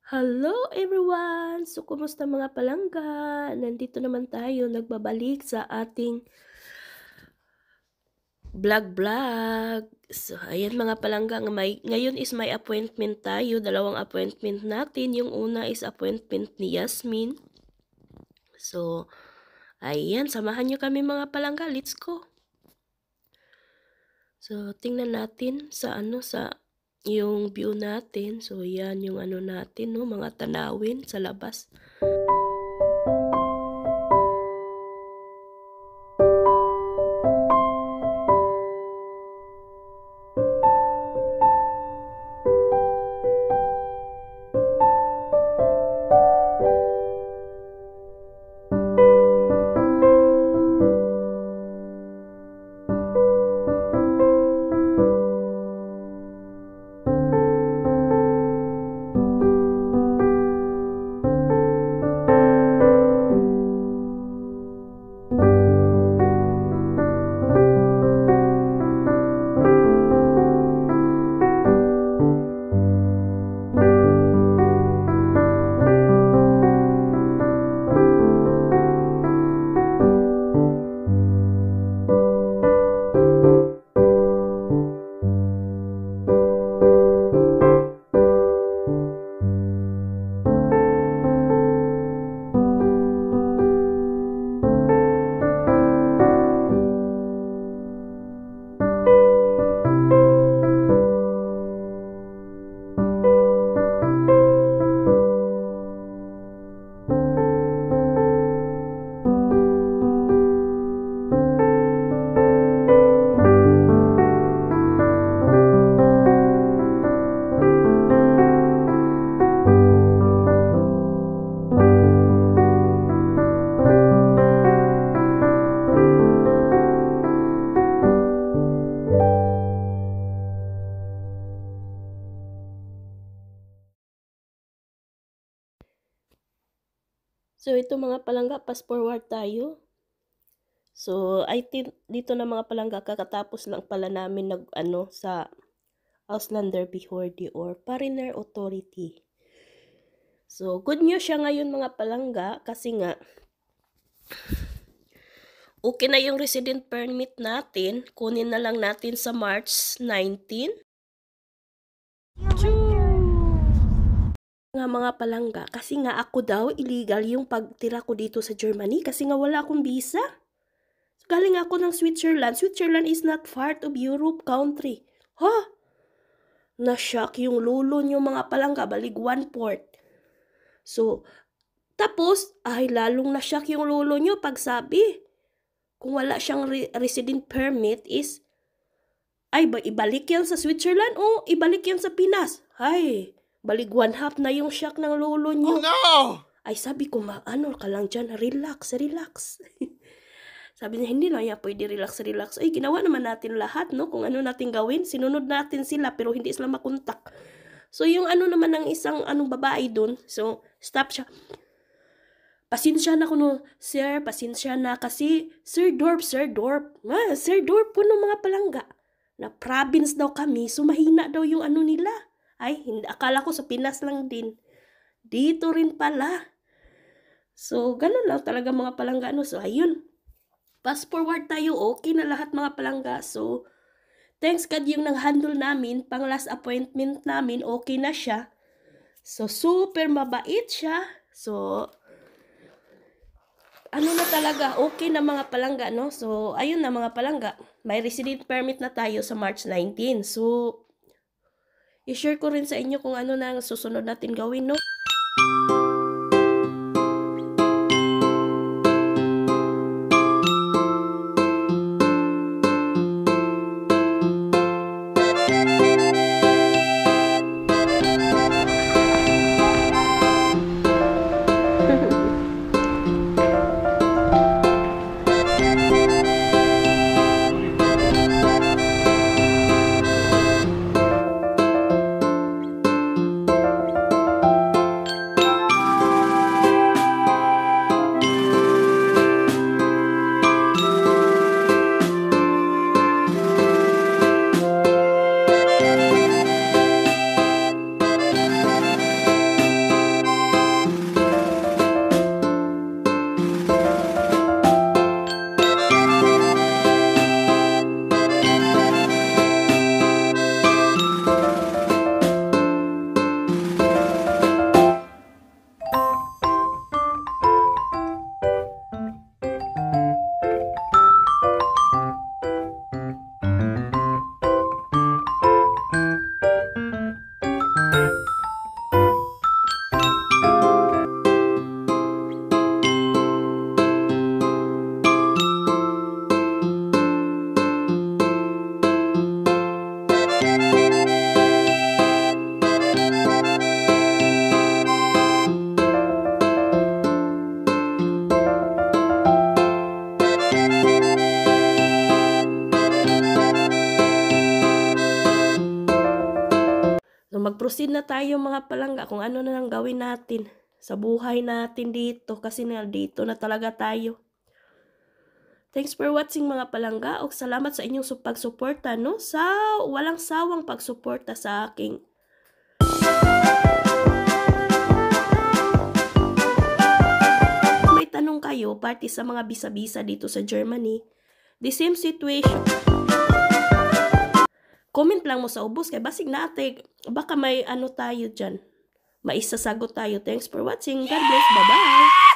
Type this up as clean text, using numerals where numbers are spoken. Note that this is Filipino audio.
Hello everyone! So, kumusta mga palangga? Nandito naman tayo, nagbabalik sa ating vlog. So, ayan mga palangga, ngayon is may appointment tayo. Dalawang appointment natin. Yung una is appointment ni Yasmin. So, ayan, samahan nyo kami mga palangga. Let's go! So, tingnan natin sa yung view natin. So, yan yung natin, no, mga tanawin sa labas. So, ito mga palangga, fast forward tayo. So, I think dito na mga palangga, kakatapos lang pala namin sa Auslander Bihordi or Foreigner Authority. So, good news siya ngayon mga palangga kasi nga, okay na yung resident permit natin. Kunin na lang natin sa March 19. Nga mga palangga, kasi nga ako daw illegal yung pagtira ko dito sa Germany kasi nga wala akong visa. Galing ako ng Switzerland. Switzerland is not part of Europe country. Ha? Na-shock yung lulo niyo mga palangga, balig one port. So, tapos, ay lalong na-shock yung lulo niyo pag sabi, kung wala siyang resident permit is, ay ibalik yan sa Switzerland o ibalik yan sa Pinas. Ay, balig one half na yung shock ng lulo niyo. Oh no! Ay sabi ko, ano ka lang dyan, relax. Sabi niya, hindi na yan pwede relax. Ay, ginawa naman natin lahat, no? Kung ano natin gawin, sinunod natin sila, pero hindi sila makontak. So, yung naman ng isang babae dun, so, stop siya. Pasensya na ko, no, sir, pasensya na, kasi, Sir Dorp, Sir Dorp po no mga palangga. Na province daw kami, so mahina daw yung nila. Ay, hindi, akala ko sa Pinas lang din. Dito rin pala. So, ganun lang talaga mga palangga, no? So, ayun. Fast forward tayo, okay na lahat mga palangga. So, thanks God yung nang-handle namin, pang last appointment namin, okay na siya. So, super mabait siya. So, na talaga, okay na mga palangga, no? So, ayun na mga palangga. May resident permit na tayo sa March 19. So, i-share ko rin sa inyo kung ano na susunod natin gawin, no? proceed na tayo mga palangga kung ano na lang gawin natin sa buhay natin dito kasi dito na talaga tayo. Thanks for watching mga palangga o salamat sa inyong pagsuporta no sa walang sawang pagsuporta sa aking may tanong kayo party sa mga bisa-bisa dito sa Germany, the same situation. Comment lang mo sa ubos kay basig natin baka may ano tayo dyan. Maisasagot tayo. Thanks for watching. God bless. Bye-bye.